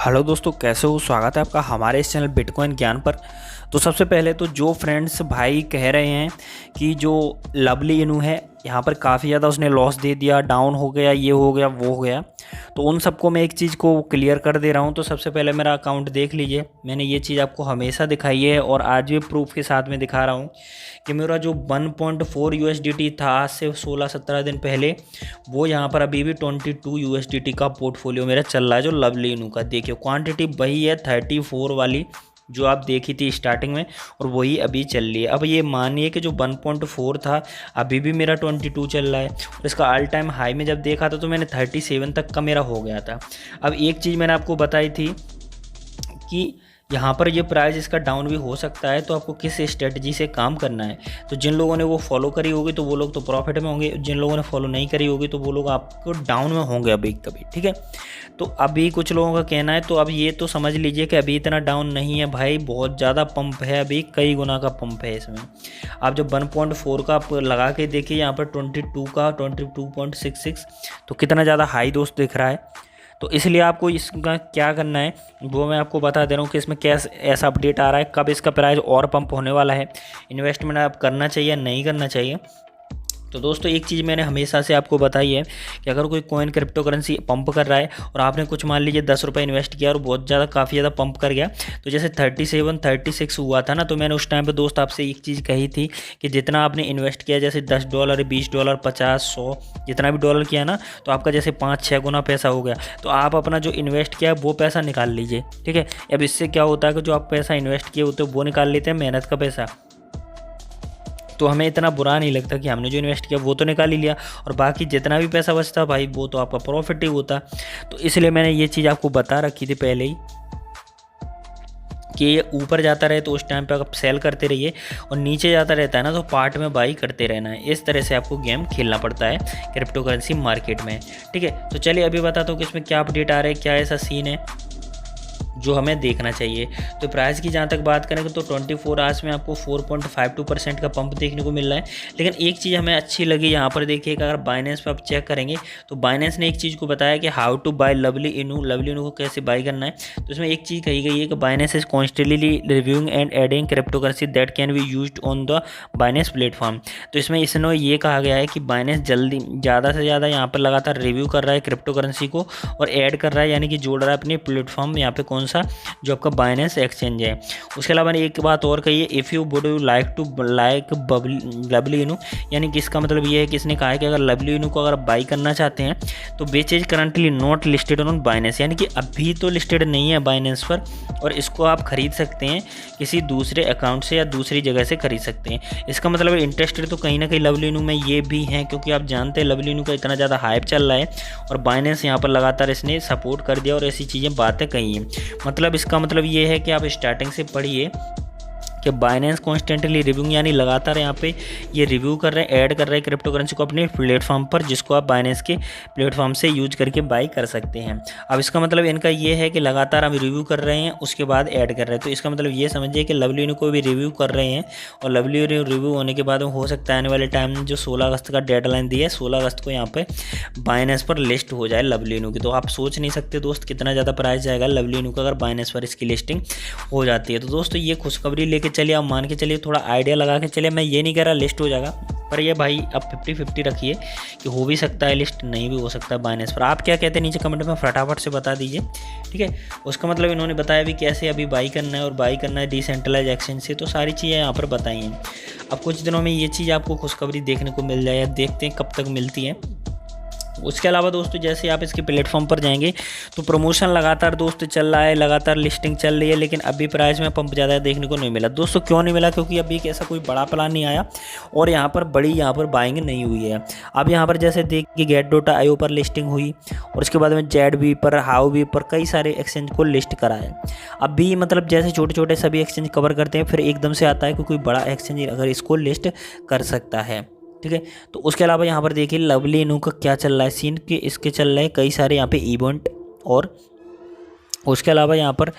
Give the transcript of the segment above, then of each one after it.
Hello दोस्तों, कैसे हो। स्वागत है आपका हमारे इस चैनल बिटकॉइन ज्ञान पर। तो सबसे पहले तो जो फ्रेंड्स भाई कह रहे हैं कि जो लवली इनू है यहाँ पर काफ़ी ज़्यादा उसने लॉस दे दिया, डाउन हो गया, ये हो गया, वो हो गया, तो उन सबको मैं एक चीज़ को क्लियर कर दे रहा हूँ। तो सबसे पहले मेरा अकाउंट देख लीजिए, मैंने ये चीज़ आपको हमेशा दिखाई है और आज भी प्रूफ के साथ में दिखा रहा हूँ कि मेरा जो 1.4 USDT था आज से 16-17 दिन पहले, वो यहाँ पर अभी भी 22 USDT का पोर्टफोलियो मेरा चल रहा है जो लवली इनू का। देखिए क्वांटिटी वही है 34 वाली जो आप देखी थी स्टार्टिंग में, और वही अभी चल रही है। अब ये मानिए कि जो 1.4 था अभी भी मेरा 22 चल रहा है, और इसका ऑल टाइम हाई में जब देखा था तो मैंने 37 तक का मेरा हो गया था। अब एक चीज़ मैंने आपको बताई थी कि यहाँ पर ये प्राइस इसका डाउन भी हो सकता है, तो आपको किस स्ट्रेटजी से काम करना है। तो जिन लोगों ने वो फॉलो करी होगी तो वो लोग तो प्रॉफिट में होंगे, जिन लोगों ने फॉलो नहीं करी होगी तो वो लोग आपको डाउन में होंगे अभी कभी, ठीक है। तो अभी कुछ लोगों का कहना है, तो अब ये तो समझ लीजिए कि अभी इतना डाउन नहीं है भाई, बहुत ज़्यादा पंप है, अभी कई गुना का पंप है इसमें। आप जब 1.4 का आप लगा के देखिए, यहाँ पर 22 का 22.66, तो कितना ज़्यादा हाई दोस्त दिख रहा है। तो इसलिए आपको इसका क्या करना है वो मैं आपको बता दे रहा हूँ कि इसमें क्या ऐसा अपडेट आ रहा है, कब इसका प्राइस और पंप होने वाला है, इन्वेस्टमेंट आप करना चाहिए नहीं करना चाहिए। तो दोस्तों एक चीज़ मैंने हमेशा से आपको बताई है कि अगर कोई कॉइन क्रिप्टो करेंसी पंप कर रहा है और आपने कुछ मान लीजिए 10 रुपये इन्वेस्ट किया और बहुत ज़्यादा काफ़ी ज़्यादा पंप कर गया, तो जैसे 37-36 हुआ था ना, तो मैंने उस टाइम पे दोस्त आपसे एक चीज़ कही थी कि जितना आपने इन्वेस्ट किया, जैसे $10, $20, 50, 100 जितना भी डॉलर किया ना, तो आपका जैसे 5-6 गुना पैसा हो गया, तो आप अपना जो इन्वेस्ट किया वो पैसा निकाल लीजिए, ठीक है। अब इससे क्या होता है कि जो आप पैसा इन्वेस्ट किए होते वो निकाल लेते हैं, मेहनत का पैसा, तो हमें इतना बुरा नहीं लगता कि हमने जो इन्वेस्ट किया वो तो निकाल ही लिया, और बाकी जितना भी पैसा बचता भाई वो तो आपका प्रॉफिट ही होता। तो इसलिए मैंने ये चीज़ आपको बता रखी थी पहले ही कि ये ऊपर जाता रहे तो उस टाइम पे आप सेल करते रहिए, और नीचे जाता रहता है ना तो पार्ट में बाई करते रहना है। इस तरह से आपको गेम खेलना पड़ता है क्रिप्टो करेंसी मार्केट में, ठीक है। तो चलिए अभी बताता हूँ कि इसमें क्या अपडेट आ रहा है, क्या ऐसा सीन है जो हमें देखना चाहिए। तो प्राइस की जहाँ तक बात करेंगे तो 24 आवर्स में आपको 4.52% का पंप देखने को मिल रहा है। लेकिन एक चीज़ हमें अच्छी लगी यहाँ पर, देखिएगा अगर बाइनेंस पे आप चेक करेंगे तो बाइनेंस ने एक चीज़ को बताया कि हाउ टू बाय लवली इनू को कैसे बाई करना है। तो इसमें एक चीज़ कही गई है कि Binance is constantly reviewing and adding crypto currency that can be used on the Binance platform. तो इसमें इसने ये कहा गया है कि बाइनेंस जल्दी ज़्यादा से ज़्यादा यहाँ पर लगातार रिव्यू कर रहा है क्रिप्टो करेंसी को और ऐड कर रहा है, यानी कि जोड़ रहा है अपने प्लेटफॉर्म यहाँ पे कौन सा, जो आपका बाइनेंस एक्सचेंज है। उसके अलावा एक बात और कही है, if you would you like to like lovely इनू, यानी कि इसका मतलब ये है कि इसने कहा है कि अगर लवली इनू को अगर बाई करना चाहते हैं तो which is currently not listed on Binance, यानी कि अभी तो लिस्टेड नहीं है बाइनेंस पर, और इसको आप खरीद सकते हैं किसी दूसरे अकाउंट से या दूसरी जगह से खरीद सकते हैं। इसका मतलब इंटरेस्टेड तो कहीं ना कहीं लवली इनू में ये भी हैं, क्योंकि आप जानते हैं लवली इनू का इतना ज़्यादा हाइप चल रहा है और बाइनेंस यहाँ पर लगातार इसने सपोर्ट कर दिया और ऐसी चीज़ें बातें कही हैं। मतलब इसका मतलब ये है कि आप स्टार्टिंग से पढ़िए कि बाइनेंस कॉन्स्टेंटली रिव्यू, यानी लगातार यहाँ पे ये रिव्यू कर रहे हैं, ऐड कर रहे हैं क्रिप्टो करेंसी को अपने प्लेटफॉर्म पर, जिसको आप बाइनेंस के प्लेटफॉर्म से यूज करके बाई कर सकते हैं। अब इसका मतलब इनका ये है कि लगातार हम रिव्यू कर रहे हैं उसके बाद ऐड कर रहे हैं। तो इसका मतलब ये समझिए कि लवली इनू को भी रिव्यू कर रहे हैं, और लवली रिव्यू होने के बाद हो सकता है आने वाले टाइम में जो 16 अगस्त का डेडलाइन दिया है, 16 अगस्त को यहाँ पे बाइनेंस पर लिस्ट हो जाए लवली इनू की। तो आप सोच नहीं सकते दोस्त कितना ज़्यादा प्राइस जाएगा लवली इनू का अगर बाइनेंस पर इसकी लिस्टिंग हो जाती है। तो दोस्तों ये खुशखबरी लेके चलिए, आप मान के चलिए, थोड़ा आइडिया लगा के चलिए। मैं ये नहीं कह रहा लिस्ट हो जाएगा, पर ये भाई अब 50-50 रखिए कि हो भी सकता है लिस्ट, नहीं भी हो सकता है बाइनेंस पर। आप क्या कहते हैं नीचे कमेंट में फटाफट से बता दीजिए, ठीक है। उसका मतलब इन्होंने बताया भी कैसे अभी बाई करना है, और बाई करना है डिसेंट्रलाइज एक्सचेंज से, तो सारी चीज़ें यहाँ पर बताई हैं। अब कुछ दिनों में ये चीज़ आपको खुशखबरी देखने को मिल जाए, देखते हैं कब तक मिलती है। उसके अलावा दोस्तों जैसे आप इसके प्लेटफॉर्म पर जाएंगे तो प्रमोशन लगातार दोस्त चल रहा है, लगातार लिस्टिंग चल रही है, लेकिन अभी प्राइस में पंप ज़्यादा देखने को नहीं मिला। दोस्तों क्यों नहीं मिला? क्योंकि अभी ऐसा कोई बड़ा प्लान नहीं आया और यहाँ पर बड़ी बाइंग नहीं हुई है। अब यहाँ पर जैसे देखिए get.io पर लिस्टिंग हुई, और उसके बाद में ZB पर, हाउ पर कई सारे एक्सचेंज को लिस्ट करा है। अब भी मतलब जैसे छोटे छोटे सभी एक्सचेंज कवर करते हैं, फिर एकदम से आता है कि कोई बड़ा एक्सचेंज अगर इसको लिस्ट कर सकता है, ठीक है। तो उसके अलावा यहाँ पर देखिए लवली इनू का क्या चल रहा है सीन, कि इसके चल रहे हैं कई सारे यहाँ पे इवेंट, और उसके अलावा यहाँ पर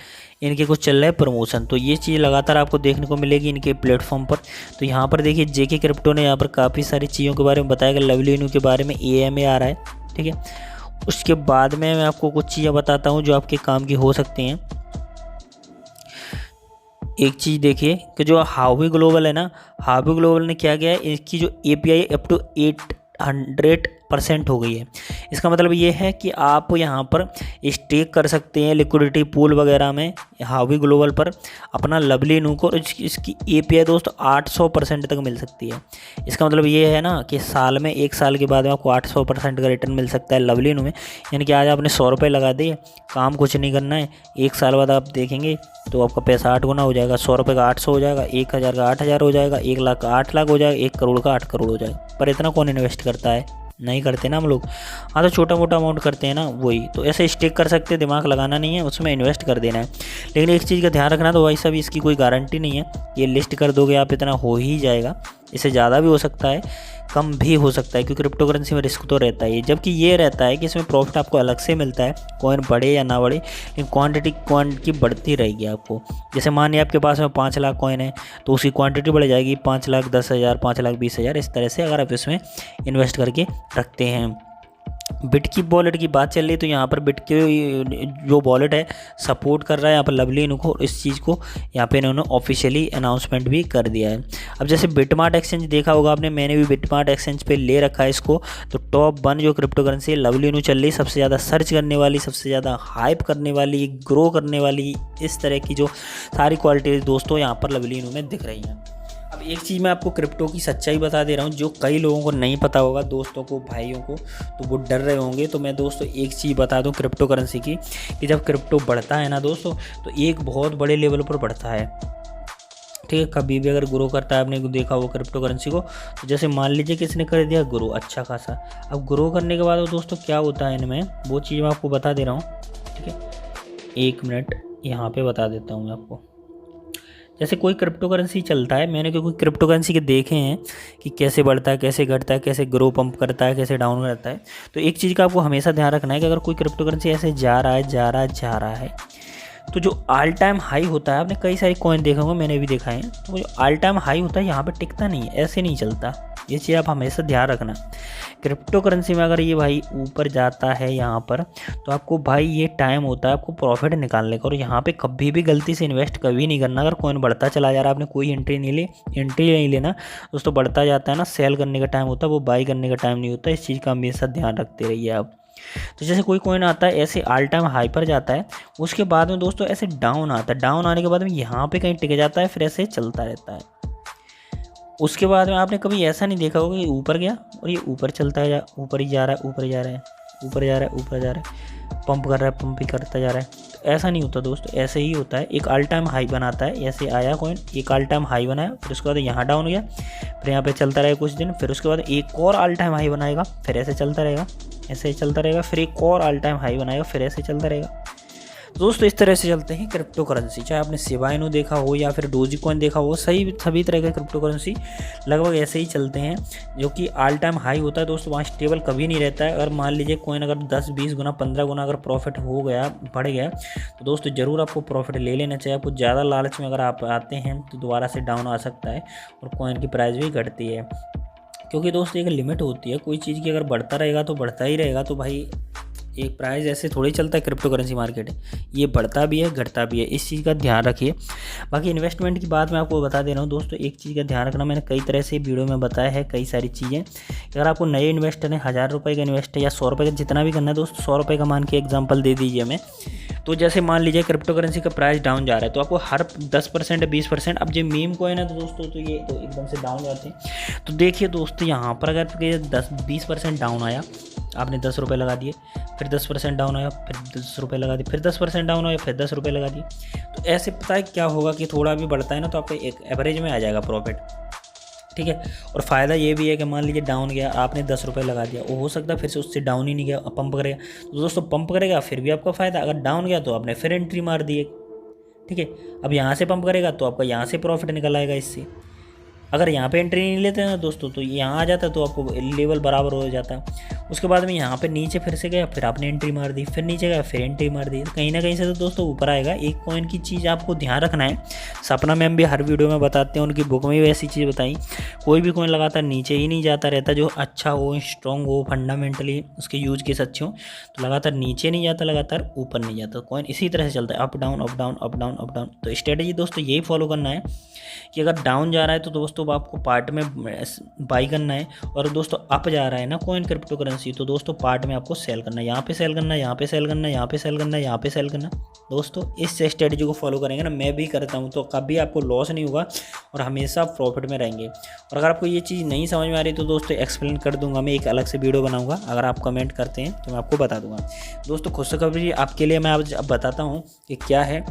इनके कुछ चल रहा है प्रमोशन। तो ये चीज़ लगातार आपको देखने को मिलेगी इनके प्लेटफॉर्म पर। तो यहाँ पर देखिए जेके क्रिप्टो ने यहाँ पर काफ़ी सारी चीज़ों के बारे में बताया कि लवली इनू के बारे में AMA आ रहा है, ठीक है। उसके बाद में मैं आपको कुछ चीज़ें बताता हूँ जो आपके काम की हो सकती हैं। एक चीज़ देखिए कि जो हावी ग्लोबल है ना, हावी ग्लोबल ने क्या किया है, इसकी जो एपीआई अप टू 800% हो गई है। इसका मतलब ये है कि आप यहाँ पर स्टेक कर सकते हैं लिक्विडिटी पूल वगैरह में हावी ग्लोबल पर अपना लवली नू को। इसकी एपीआई दोस्तों 800% तक मिल सकती है। इसका मतलब ये है ना कि साल में, 1 साल के बाद में आपको 800% का रिटर्न मिल सकता है लवली नू में। यानी कि आज आपने 100 रुपये लगा दिए, काम कुछ नहीं करना है, 1 साल बाद आप देखेंगे तो आपका पैसा 8 गुना हो जाएगा। 100 रुपये का 800 हो जाएगा, 1000 का 8000 हो जाएगा, 1 लाख का 8 लाख हो जाएगा, 1 करोड़ का 8 करोड़ हो जाएगा। पर इतना कौन इन्वेस्ट करता है? नहीं करते ना हम लोग। हाँ, तो छोटा मोटा अमाउंट करते हैं ना, वही तो ऐसे स्टेक कर सकते हैं, दिमाग लगाना नहीं है, उसमें इन्वेस्ट कर देना है। लेकिन एक चीज़ का ध्यान रखना, तो भाई साहब इसकी कोई गारंटी नहीं है ये लिस्ट कर दोगे आप इतना हो ही जाएगा। इससे ज़्यादा भी हो सकता है, कम भी हो सकता है, क्योंकि क्रिप्टो करेंसी में रिस्क तो रहता है। जबकि ये रहता है कि इसमें प्रॉफिट आपको अलग से मिलता है, कॉइन बढ़े या ना बढ़े, लेकिन क्वांटिटी की बढ़ती रहेगी आपको। जैसे मानिए आपके पास में 5 लाख कॉइन है तो उसकी क्वांटिटी बढ़ जाएगी 5,10,000, 5,20,000, इस तरह से अगर आप इसमें इन्वेस्ट करके रखते हैं। बिट की वॉलेट की बात चल रही है तो यहाँ पर बिट के जो वॉलेट है सपोर्ट कर रहा है यहाँ पर लवली इनको, इस चीज़ को यहाँ पे इन्होंने ऑफिशियली अनाउंसमेंट भी कर दिया है। अब जैसे बिटमार्ट एक्सचेंज देखा होगा आपने, मैंने भी बिटमार्ट एक्सचेंज पे ले रखा है इसको। तो टॉप 1 जो क्रिप्टो करेंसी है लवली इनू चल रही, सबसे ज़्यादा सर्च करने वाली, सबसे ज़्यादा हाइप करने वाली, ग्रो करने वाली, इस तरह की जो सारी क्वालिटी दोस्तों यहाँ पर लवली इनू में दिख रही हैं। अब एक चीज़ मैं आपको क्रिप्टो की सच्चाई बता दे रहा हूँ, जो कई लोगों को नहीं पता होगा, दोस्तों को, भाइयों को, तो वो डर रहे होंगे। तो मैं दोस्तों एक चीज़ बता दूँ क्रिप्टो करेंसी की, कि जब क्रिप्टो बढ़ता है ना दोस्तों, तो एक बहुत बड़े लेवल पर बढ़ता है। ठीक है, कभी भी अगर ग्रो करता है, आपने देखा वो क्रिप्टो करेंसी को, तो जैसे मान लीजिए किसने कर दिया ग्रो अच्छा खासा। अब ग्रो करने के बाद दोस्तों क्या होता है इनमें, वो चीज़ मैं आपको बता दे रहा हूँ। ठीक है, 1 मिनट यहाँ पर बता देता हूँ मैं आपको। जैसे कोई क्रिप्टो करेंसी चलता है, मैंने कोई क्रिप्टो करेंसी के देखे हैं कि कैसे बढ़ता है, कैसे घटता है, कैसे ग्रो पंप करता है, कैसे डाउन करता है। तो एक चीज़ का आपको हमेशा ध्यान रखना है कि अगर कोई क्रिप्टो करेंसी ऐसे जा रहा है, तो जो ऑल टाइम हाई होता है, आपने कई सारे कॉइन देखा होगा, मैंने भी देखा है, तो जो ऑल टाइम हाई होता है यहाँ पे टिकता नहीं है, ऐसे नहीं चलता। ये चीज़ आप हमेशा ध्यान रखना। क्रिप्टो करेंसी में अगर ये भाई ऊपर जाता है यहाँ पर, तो आपको भाई ये टाइम होता है आपको प्रॉफिट निकालने का, और यहाँ पे कभी भी गलती से इन्वेस्ट कभी नहीं करना। अगर कॉइन बढ़ता चला जा रहा है, आपने कोई एंट्री नहीं लेना दोस्तों। बढ़ता जाता है ना, सेल करने का टाइम होता है, वो बाई करने का टाइम नहीं होता। इस चीज़ का हमेशा ध्यान रखते रहिए आप। तो जैसे कोई कॉइन आता है ऐसे ऑल टाइम हाई पर जाता है, उसके बाद में दोस्तों ऐसे डाउन आता है, डाउन आने के बाद में यहाँ पे कहीं टिक जाता है, फिर ऐसे चलता रहता है। उसके बाद में आपने कभी ऐसा नहीं देखा होगा कि ऊपर गया और ये ऊपर चलता है, ऊपर ही जा रहा है, ऊपर ही जा रहा है, ऊपर जा रहा है, ऊपर जा रहा है, पंप कर रहा है, पंप ही करता जा रहा है। तो ऐसा नहीं होता दोस्तों, ऐसे ही होता है। एक ऑल टाइम हाई बनाता है, ऐसे आया कॉइन, एक ऑल टाइम हाई बनाया, फिर उसके बाद यहाँ डाउन हो गया, फिर यहाँ पे चलता रहेगा कुछ दिन, फिर उसके बाद एक और ऑल टाइम हाई बनाएगा, फिर ऐसे चलता रहेगा, ऐसे ही चलता रहेगा, फिर एक और ऑल टाइम हाई बनाएगा, फिर ऐसे चलता रहेगा। दोस्तों इस तरह से चलते हैं क्रिप्टो करेंसी। चाहे आपने शिबा इनू देखा हो या फिर डोजी कॉइन देखा हो, सभी तरह के क्रिप्टो करेंसी लगभग ऐसे ही चलते हैं, जो कि ऑल टाइम हाई होता है दोस्तों, वहाँ स्टेबल कभी नहीं रहता है। अगर मान लीजिए कॉइन अगर 10, 20 गुना, 15 गुना अगर प्रॉफिट हो गया, बढ़ गया, तो दोस्तों ज़रूर आपको प्रॉफिट ले लेना चाहिए। आपको ज़्यादा लालच में अगर आप आते हैं तो दोबारा से डाउन आ सकता है और कॉइन की प्राइस भी घटती है, क्योंकि दोस्तों एक लिमिट होती है कोई चीज़ की। अगर बढ़ता रहेगा तो बढ़ता ही रहेगा, तो भाई एक प्राइस ऐसे थोड़ी चलता है। क्रिप्टो करेंसी मार्केट है, ये बढ़ता भी है घटता भी है, इस चीज़ का ध्यान रखिए। बाकी इन्वेस्टमेंट की बात मैं आपको बता दे रहा हूँ दोस्तों, एक चीज़ का ध्यान रखना, मैंने कई तरह से वीडियो में बताया है कई सारी चीज़ें। अगर आपको नए इन्वेस्टर है, 1000 रुपये का इन्वेस्ट है या 100 रुपये का, जितना भी करना है दोस्तों, 100 रुपये का मान के एग्जाम्पल दे दीजिए हमें। तो जैसे मान लीजिए क्रिप्टो करेंसी का प्राइस डाउन जा रहा है, तो आपको हर 10% 20%, अब जो मीम कॉइन है तो दोस्तों, तो ये तो एकदम से डाउन जाते हैं। तो देखिए दोस्तों, यहाँ पर अगर 10-20% डाउन आया, आपने 10 रुपये लगा दिए, फिर 10% डाउन आया, फिर 10 रुपये लगा दिए, फिर 10% डाउन आया, फिर 10 रुपये लगा दिए। तो ऐसे पता है क्या होगा कि थोड़ा भी बढ़ता है ना, तो आपका एक एवरेज में आ जाएगा प्रॉफिट। ठीक है, और फ़ायदा ये भी है कि मान लीजिए डाउन गया, आपने 10 रुपये लगा दिया, वो हो सकता है फिर से उससे डाउन ही नहीं गया, पंप करेगा, तो दोस्तों पंप करेगा फिर भी आपका फ़ायदा। अगर डाउन गया तो आपने फिर एंट्री मार दी। ठीक है, अब यहाँ से पंप करेगा तो आपका यहाँ से प्रॉफिट निकल आएगा इससे। अगर यहाँ पे एंट्री नहीं लेते ना दोस्तों तो यहाँ आ जाता तो आपको लेवल बराबर हो जाता। उसके बाद में यहाँ पे नीचे फिर से गया, फिर आपने एंट्री मार दी, फिर नीचे गया, फिर एंट्री मार दी, तो कहीं ना कहीं से तो दोस्तों ऊपर आएगा। एक कॉइन की चीज़ आपको ध्यान रखना है, सपना मैम भी हर वीडियो में बताते हैं, उनकी बुक में भी ऐसी चीज़ बताई, कोई भी कॉइन लगातार नीचे ही नहीं जाता रहता, जो अच्छा हो, स्ट्रॉन्ग हो, फंडामेंटली उसके यूज केस अच्छे हो, तो लगातार नीचे नहीं जाता, लगातार ऊपर नहीं जाता। कॉइन इसी तरह से चलता है, up down up down up down up down. तो स्ट्रेटेजी दोस्तों यही फॉलो करना है कि अगर डाउन जा रहा है तो दोस्तों आपको पार्ट में बाई करना है, और दोस्तों अप जा रहा है ना कॉइन क्रिप्टो करेंसी, तो दोस्तों पार्ट में आपको सेल करना है, यहाँ पे सेल करना है, यहाँ पे सेल करना है, यहाँ पे सेल करना है, यहाँ पे सेल करना। दोस्तों इस स्ट्रेटेजी को फॉलो करेंगे ना, मैं भी करता हूँ, तो कभी आपको लॉस नहीं होगा और हमेशा प्रॉफिट में रहेंगे। और अगर आपको ये चीज़ नहीं समझ में आ रही तो दोस्तों एक्सप्लेन कर दूंगा, मैं एक अलग से वीडियो बनाऊंगा, अगर आप कमेंट करते हैं तो मैं आपको बता दूंगा। दोस्तों खुशखबरी आपके लिए मैं अब बताता हूँ कि क्या है।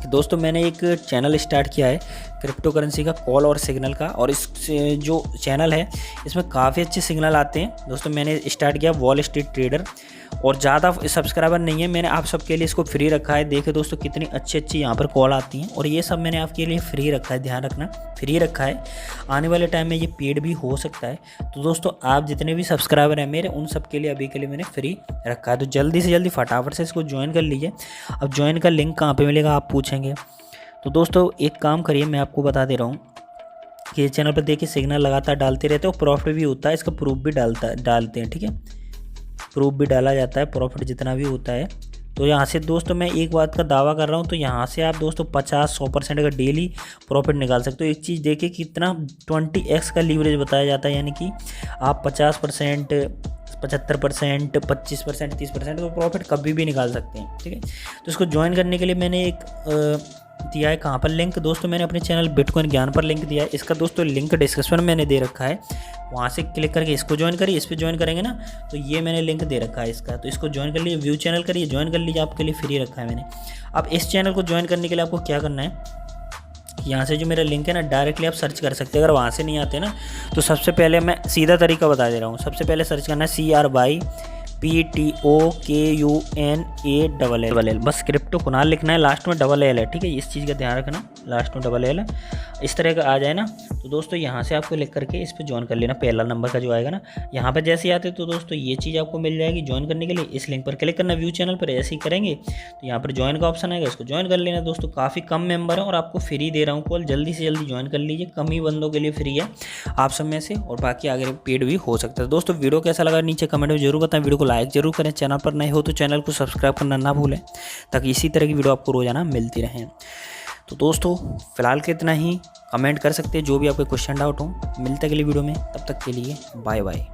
दोस्तों मैंने एक चैनल स्टार्ट किया है क्रिप्टो करेंसी का, कॉल और सिग्नल का, और इस जो चैनल है इसमें काफ़ी अच्छे सिग्नल आते हैं। दोस्तों मैंने स्टार्ट किया वॉल स्ट्रीट ट्रेडर, और ज़्यादा सब्सक्राइबर नहीं है, मैंने आप सबके लिए इसको फ्री रखा है। देखिए दोस्तों कितनी अच्छी अच्छी यहाँ पर कॉल आती हैं, और ये सब मैंने आपके लिए फ्री रखा है, ध्यान रखना फ्री रखा है। आने वाले टाइम में ये पेड भी हो सकता है। तो दोस्तों आप जितने भी सब्सक्राइबर हैं मेरे, उन सब के लिए अभी के लिए मैंने फ्री रखा है, तो जल्दी से जल्दी फटाफट से इसको ज्वाइन कर लीजिए। अब ज्वाइन का लिंक कहाँ पर मिलेगा आप पूछेंगे, तो दोस्तों एक काम करिए, मैं आपको बता दे रहा हूँ कि इस चैनल पर देखिए सिग्नल लगातार डालते रहते हैं, और प्रॉफिट भी होता है, इसका प्रूफ भी डालते हैं, ठीक है, प्रूफ भी डाला जाता है, प्रॉफिट जितना भी होता है। तो यहाँ से दोस्तों मैं एक बात का दावा कर रहा हूँ, तो यहाँ से आप दोस्तों 50-100% का डेली प्रॉफिट निकाल सकते हो। एक चीज़ देखिए कितना 20x का लीवरेज बताया जाता है, यानी कि आप 50%, 75%, 25%, 30% तो प्रॉफिट कभी भी निकाल सकते हैं, ठीक है। तो इसको ज्वाइन करने के लिए मैंने एक दिया है, कहाँ पर लिंक, दोस्तों मैंने अपने चैनल बिटकॉइन ज्ञान पर लिंक दिया है, इसका दोस्तों लिंक डिस्क्रिप्शन में मैंने दे रखा है, वहाँ से क्लिक करके इसको ज्वाइन करिए। इस पर ज्वाइन करेंगे ना तो ये मैंने लिंक दे रखा है इसका, तो इसको ज्वाइन कर लीजिए, व्यू चैनल करिए, ज्वाइन कर लीजिए, आपके लिए फ्री रखा है मैंने। अब इस चैनल को ज्वाइन करने के लिए आपको क्या करना है, यहाँ से जो मेरा लिंक है ना डायरेक्टली आप सर्च कर सकते हैं। अगर वहाँ से नहीं आते ना तो सबसे पहले मैं सीधा तरीका बता दे रहा हूँ, सबसे पहले सर्च करना है CRYPTOKUNALL, बस क्रिप्टो कुणाल लिखना है, लास्ट में डबल एल है, ठीक है, इस चीज़ का ध्यान रखना, लास्ट में डबल एल है। इस तरह का आ जाए ना तो दोस्तों यहाँ से आपको लिख करके इस पर ज्वाइन कर लेना, पहला नंबर का जो आएगा ना, यहाँ पर जैसे आते तो दोस्तों ये चीज़ आपको मिल जाएगी। ज्वाइन करने के लिए इस लिंक पर क्लिक करना, व्यू चैनल पर ऐसे ही करेंगे तो यहाँ पर ज्वाइन का ऑप्शन आएगा, इसको ज्वाइन कर लेना। दोस्तों काफ़ी कम मेंबर है और आपको फ्री दे रहा हूँ कॉल, जल्दी से जल्दी ज्वाइन कर लीजिए, कम ही बंदों के लिए फ्री है आप सब में से, और बाकी आगे पेड भी हो सकता है। दोस्तों वीडियो कैसा लगा नीचे कमेंट में जरूर बताएं, वीडियो को लाइक जरूर करें, चैनल पर नए हो तो चैनल को सब्सक्राइब करना ना भूलें, ताकि इसी तरह की वीडियो आपको रोजाना मिलती रहें। तो दोस्तों फिलहाल के इतना ही, कमेंट कर सकते हैं जो भी आपके क्वेश्चन डाउट हो। मिलते अगली वीडियो में, तब तक के लिए बाय बाय।